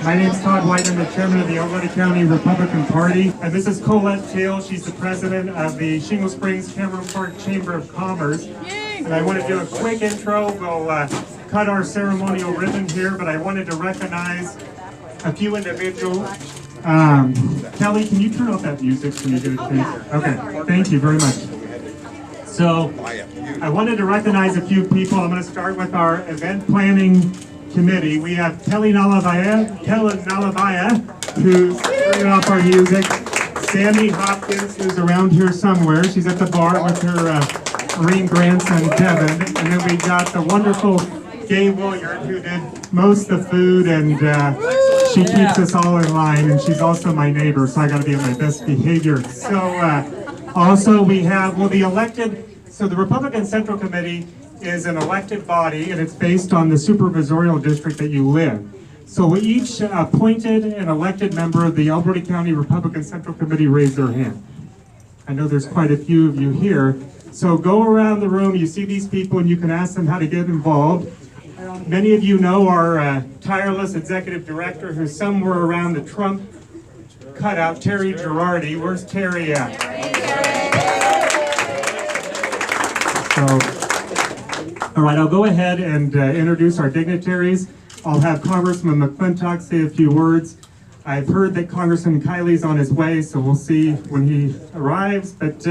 My name's Todd White. I'm the chairman of the Alberta County Republican Party. And this is Colette Teal. She's the president of the Shingle Springs Cameron Park Chamber of Commerce. And I want to do a quick intro. We'll cut our ceremonial ribbon here, but I wanted to recognize a few individuals. Kelly, can you turn off that music when you get a chance? Okay, thank you very much. So, I wanted to recognize a few people. I'm going to start with our event planning committee. We have Kelly Nalavaya, who's turning off our music. Sammy Hopkins, who's around here somewhere. She's at the bar with her Marine grandson, Devin. And then we got the wonderful Gay Williard, who did most of the food, and she keeps us all in line, and she's also my neighbor, so I got to be on my best behavior. So also we have, well, the elected, so the Republican Central Committee is an elected body, and it's based on the supervisorial district that you live. So we each appointed an elected member of the Alberta County Republican Central Committee raise their hand. I know there's quite a few of you here. So go around the room, you see these people, and you can ask them how to get involved. Many of you know our tireless executive director, who's somewhere around the Trump cutout, Terry Girardi. Where's Terry at? So, all right, I'll go ahead and introduce our dignitaries. I'll have Congressman McClintock say a few words. I've heard that Congressman Kiley's on his way, so we'll see when he arrives. But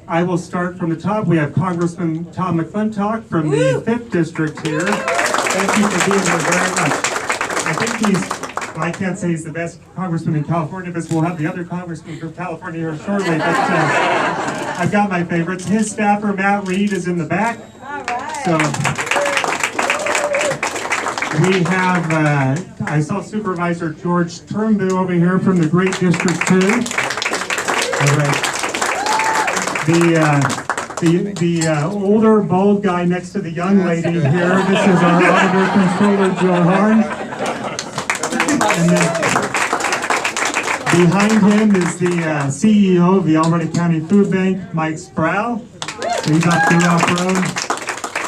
I will start from the top. We have Congressman Tom McClintock from the 5th District here. Thank you for being here very much. I think he's, well, I can't say he's the best congressman in California, because we'll have the other congressman from California here shortly. But I've got my favorites. His staffer, Matt Reed, is in the back. So we have, I saw Supervisor George Turnbull over here from the Great District 2. All right. The older, bald guy next to the young lady here, this is our auditor controller, Joe Harn. And then behind him is the CEO of the Alberta County Food Bank, Mike Sproul. He's up here off-road.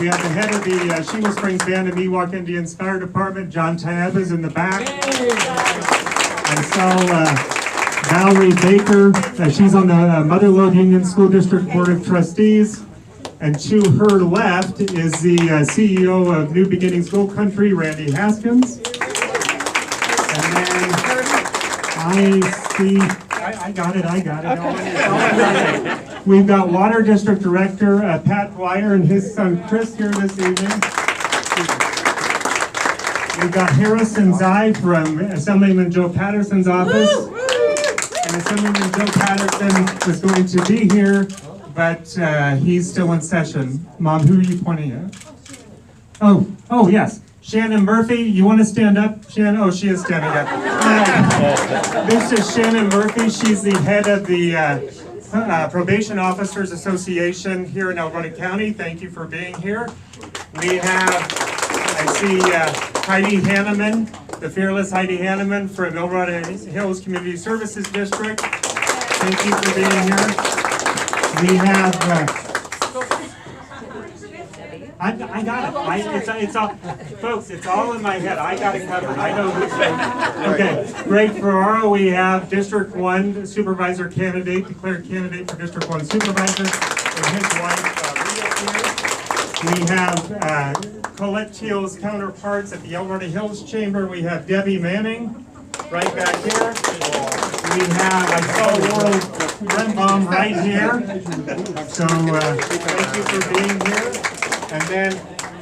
We have the head of the Shingle Springs Band of Miwok Indians Fire Department, John Taeb, is in the back. I saw Valerie Baker, she's on the Mother Lode Union School District Board of Trustees. And to her left is the CEO of New Beginnings Gold Country, Randy Haskins. And then I see, I got it. We've got Water District Director Pat Dwyer and his son Chris here this evening. We've got Harrison Zai from Assemblyman Joe Patterson's office. And Assemblyman Joe Patterson was going to be here, but he's still in session. Mom, who are you pointing at? Oh, yes. Shannon Murphy, you want to stand up, Shannon? Oh, she is standing up. This is Shannon Murphy. She's the head of the Probation Officers Association here in Alberta County. Thank you for being here. We have, I see Heidi Hanneman, the fearless Heidi Hanneman from Eldorado Hills Community Services District. Thank you for being here. We have, I got it. It's all, folks, it's all in my head. I got it covered. I know who's okay. Greg Ferraro, we have District 1 Supervisor candidate, declared candidate for District 1 Supervisor, and his wife, Rita here. We have Colette Teal's counterparts at the Alberta Hills Chamber. We have Debbie Manning right back here. We have, I saw Laurel Grenbaum right here. So thank you for being here. And then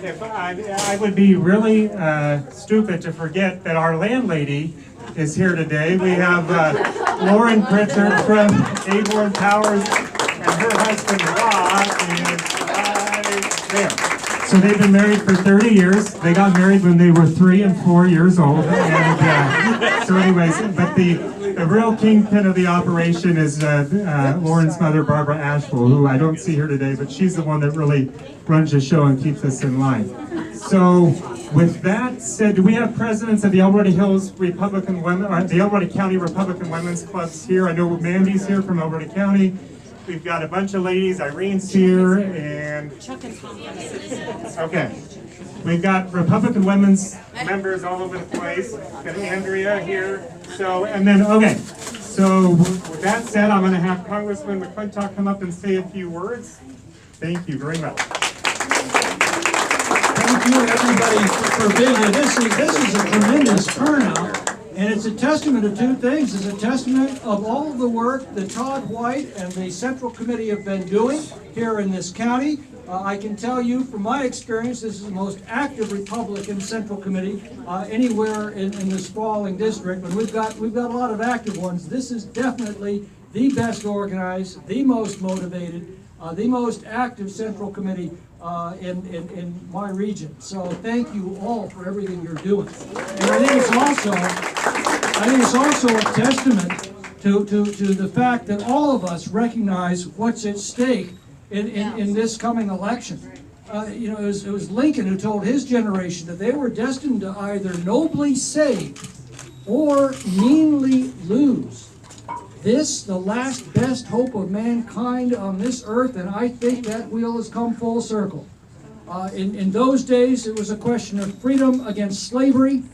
if I would be really stupid to forget that our landlady is here today. We have Lauren Pritchard from Aborn Towers, and her husband Rob is right there. So they've been married for 30 years. They got married when they were 3 and 4 years old. And, so anyways, but the real kingpin of the operation is Lauren's mother, Barbara Asheville, who I don't see here today, but she's the one that really runs the show and keeps us in line. So with that said, do we have presidents of the Alberta Hills Republican Women, or the Alberta County Republican Women's Clubs here? I know Mandy's here from Alberta County. We've got a bunch of ladies. Irene's here, and okay. We've got Republican women's members all over the place. We've got Andrea here. So, and then, okay. So with that said, I'm going to have Congressman McClintock come up and say a few words. Thank you very much. Thank you, everybody, for being here. This is a tremendous turnout, and it's a testament of two things. It's a testament of all of the work that Todd White and the Central Committee have been doing here in this county. I can tell you from my experience, this is the most active Republican Central Committee anywhere in this sprawling district. And we've got a lot of active ones. This is definitely the best organized, the most motivated, the most active Central Committee in my region. So thank you all for everything you're doing. And I think it's also a testament to the fact that all of us recognize what's at stake in this coming election. It was Lincoln who told his generation that they were destined to either nobly save or meanly lose. This, the last best hope of mankind on this earth, and I think that wheel has come full circle. In those days, it was a question of freedom against slavery.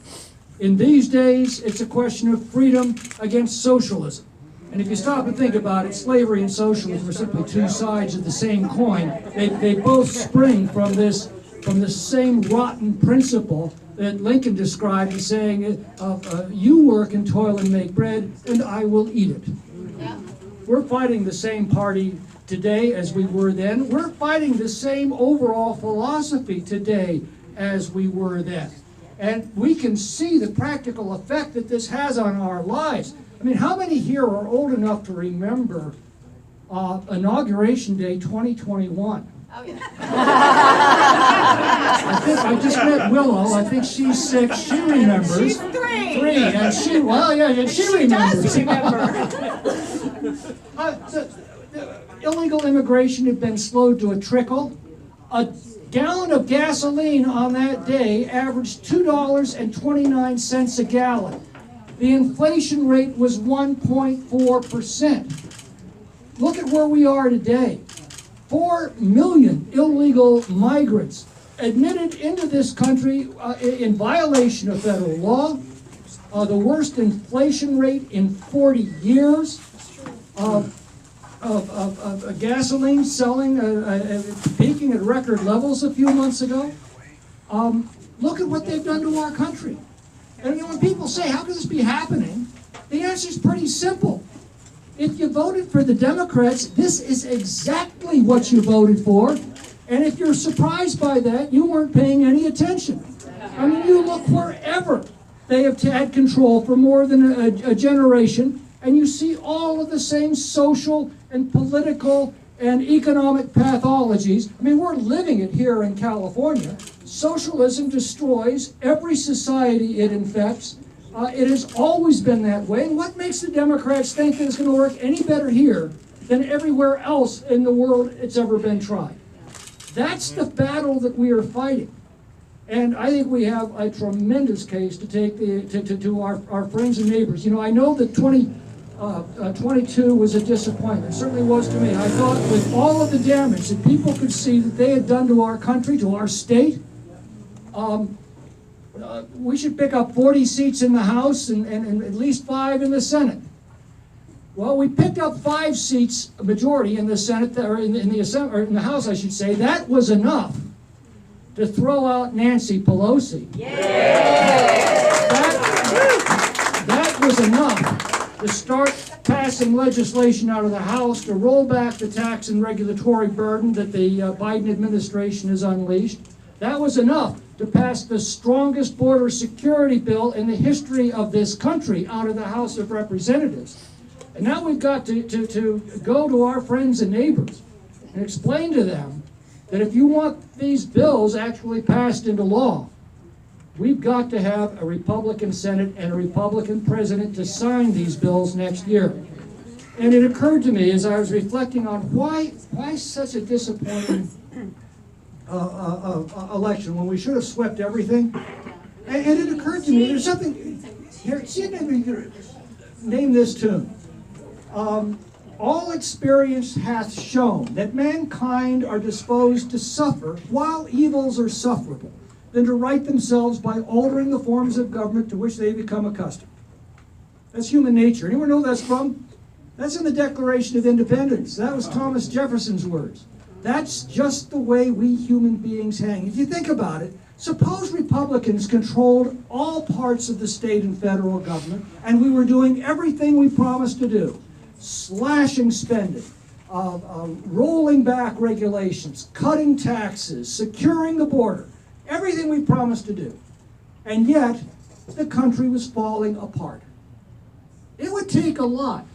In these days, it's a question of freedom against socialism. And if you stop and think about it, slavery and socialism are simply two sides of the same coin. They both spring from the same rotten principle that Lincoln described as saying, you work and toil and make bread, and I will eat it. Yeah. We're fighting the same party today as we were then. We're fighting the same overall philosophy today as we were then. And we can see the practical effect that this has on our lives. I mean, how many here are old enough to remember Inauguration Day 2021? Oh, yeah. I just met Willow. I think she's 6. She remembers. She's 3. 3, and she remembers. She does remember. Illegal immigration had been slowed to a trickle. A gallon of gasoline on that day averaged $2.29 a gallon. The inflation rate was 1.4%. Look at where we are today. 4 million illegal migrants admitted into this country in violation of federal law. The worst inflation rate in 40 years. Of gasoline selling, peaking at record levels a few months ago. Look at what they've done to our country. And when people say, how could this be happening? The answer is pretty simple. If you voted for the Democrats, this is exactly what you voted for. And if you're surprised by that, you weren't paying any attention. I mean, you look wherever they have had control for more than a generation, and you see all of the same social and political and economic pathologies. I mean, we're living it here in California. Socialism destroys every society it infects. It has always been that way. And what makes the Democrats think that it's going to work any better here than everywhere else in the world it's ever been tried? That's the battle that we are fighting. And I think we have a tremendous case to take to our friends and neighbors. You know, I know that 22 was a disappointment. It certainly was to me. I thought with all of the damage that people could see that they had done to our country, to our state, we should pick up 40 seats in the House and at least 5 in the Senate. Well, we picked up 5 seats, a majority in the Senate, or in the House, I should say. That was enough to throw out Nancy Pelosi. That was enough to start passing legislation out of the House to roll back the tax and regulatory burden that the Biden administration has unleashed. That was enough to pass the strongest border security bill in the history of this country out of the House of Representatives. And now we've got to go to our friends and neighbors and explain to them that if you want these bills actually passed into law, we've got to have a Republican Senate and a Republican president to sign these bills next year. And it occurred to me as I was reflecting on why such a disappointing election when we should have swept everything. And it occurred to me, there's something here, see if maybe you can name this tune. all experience hath shown that mankind are disposed to suffer while evils are sufferable, than to right themselves by altering the forms of government to which they become accustomed. That's human nature. Anyone know where that's from? That's in the Declaration of Independence. That was Thomas Jefferson's words. That's just the way we human beings hang. If you think about it, suppose Republicans controlled all parts of the state and federal government, and we were doing everything we promised to do. Slashing spending, rolling back regulations, cutting taxes, securing the border, everything we promised to do. And yet, the country was falling apart. It would take a lot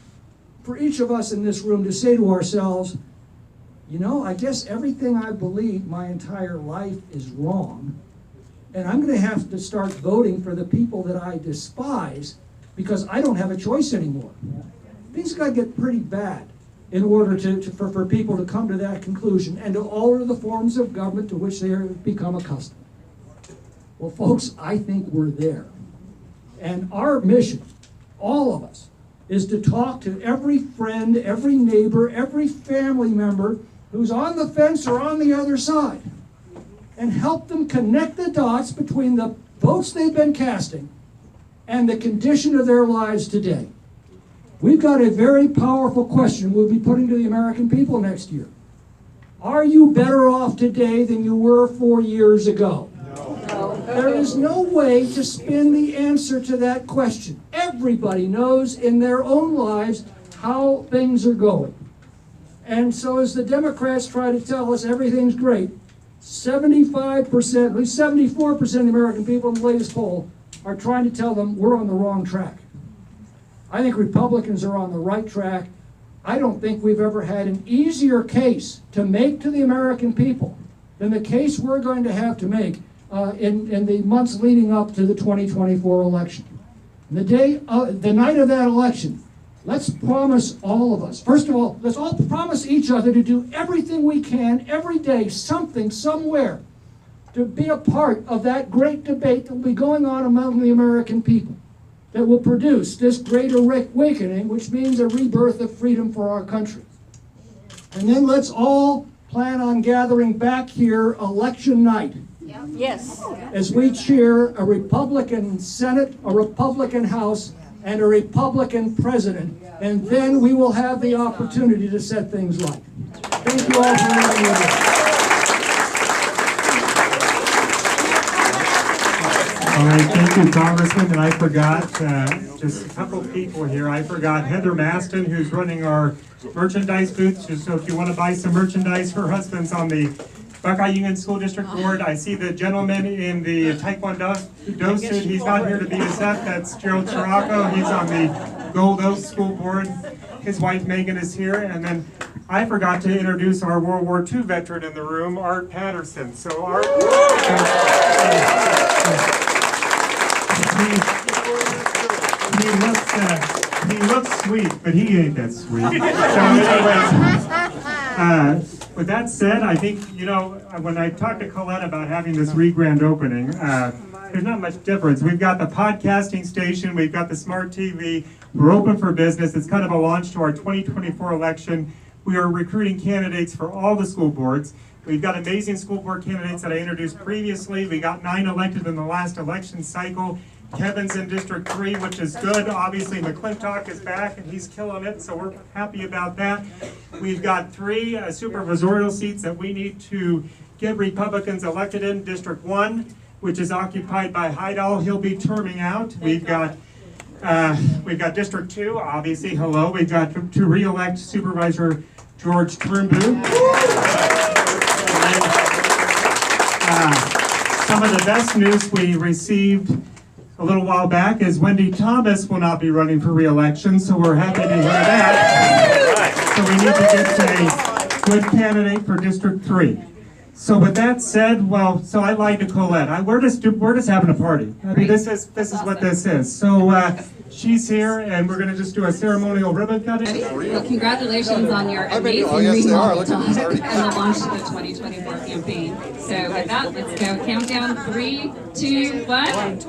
for each of us in this room to say to ourselves, you know, I guess everything I've believed my entire life is wrong, and I'm going to have to start voting for the people that I despise because I don't have a choice anymore. Things got to get pretty bad in order for people to come to that conclusion and to alter the forms of government to which they have become accustomed. Well, folks, I think we're there. And our mission, all of us, is to talk to every friend, every neighbor, every family member who's on the fence or on the other side, and help them connect the dots between the votes they've been casting and the condition of their lives today. We've got a very powerful question we'll be putting to the American people next year. Are you better off today than you were 4 years ago? No. There is no way to spin the answer to that question. Everybody knows in their own lives how things are going. And so as the Democrats try to tell us everything's great, 75%, at least 74% of the American people in the latest poll are trying to tell them we're on the wrong track. I think Republicans are on the right track. I don't think we've ever had an easier case to make to the American people than the case we're going to have to make in the months leading up to the 2024 election. The night of that election, let's promise all of us, first of all, let's all promise each other to do everything we can every day, something, somewhere, to be a part of that great debate that will be going on among the American people that will produce this great awakening, which means a rebirth of freedom for our country. And then let's all plan on gathering back here election night. Yes. As we cheer a Republican Senate, a Republican House, and a Republican President, and then we will have the opportunity to set things right. Thank you all for letting me do. All right, thank you, Congressman. And I forgot just a couple of people here. I forgot Heather Maston, who's running our merchandise booth. Just so if you want to buy some merchandise, her husband's on the Buckeye Union School District Board. I see the gentleman in the Taekwondo suit. He's not here to be his set. That's Gerald Chiraco. He's on the Gold Oak School Board. His wife Megan is here. And then I forgot to introduce our World War II veteran in the room, Art Patterson. So Art, he looks sweet, but he ain't that sweet. So anyways, with that said, I think, you know, when I talked to Colette about having this re-grand opening, there's not much difference. We've got the podcasting station, we've got the smart TV, we're open for business. It's kind of a launch to our 2024 election. We are recruiting candidates for all the school boards. We've got amazing school board candidates that I introduced previously. We got 9 elected in the last election cycle. Kevin's in District 3, which is good. Obviously, McClintock is back, and he's killing it, so we're happy about that. We've got 3 supervisorial seats that we need to get Republicans elected in. District 1, which is occupied by Heidel. He'll be terming out. We've got District 2, obviously, hello. We've got to re-elect Supervisor George Turnbull. Some of the best news we received a little while back is Wendy Thomas will not be running for re-election, so we're happy to hear that. So we need to get a good candidate for District 3. So with that said, well, so I lied to Colette. We're just having a party. I mean, this is what this is. So she's here, and we're going to just do a ceremonial ribbon cutting. Well, congratulations on your amazing remodel talk and the launch of the 2024 campaign. So with that, let's go countdown 3, 2, 1.